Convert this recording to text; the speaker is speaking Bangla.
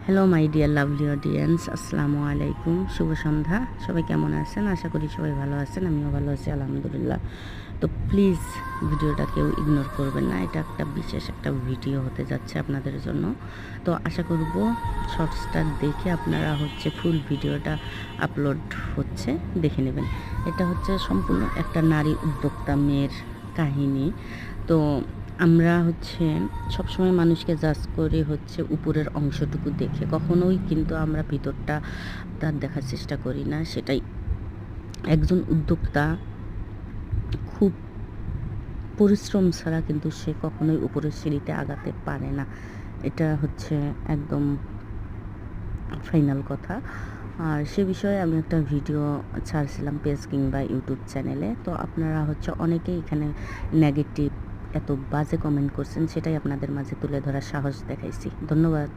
Hello my dear lovely audience, আসসালামু আলাইকুম, শুভ সন্ধ্যা। সবাই কেমন আছেন? আশা করি সবাই ভালো আছেন, আমিও ভালো আছি আলহামদুলিল্লাহ। তো প্লিজ ভিডিওটা কেউ ইগনোর করবেন না, এটা একটা বিশেষ একটা ভিডিও হতে যাচ্ছে আপনাদের জন্য। তো আশা করব শর্টসটা দেখে আপনারা ফুল ভিডিওটা আপলোড হচ্ছে দেখে নেবেন। এটা সম্পূর্ণ একটা নারী উদ্যোক্তা মেয়ের কাহিনী। তো আমরা সবসময় মানুষকে জাজ করে উপরের অংশটুকু দেখে, কখনোই কিন্তু আমরা ভিতরটা তার দেখার চেষ্টা করি না। সেটাই একজন উদ্যোক্তা খুব পরিশ্রম ছাড়া কিন্তু সে কখনোই উপরের সিঁড়িতে আগাতে পারে না। এটা একদম ফাইনাল কথা। আর সে বিষয়ে আমি একটা ভিডিও ছাড়ছিলাম পেজ কিংবা ইউটিউব চ্যানেলে। তো আপনারা অনেকেই এখানে নেগেটিভ এত বাজে কমেন্ট করছেন, সেটাই আপনাদের মাঝে তুলে ধরার সাহস দেখাইছি। ধন্যবাদ।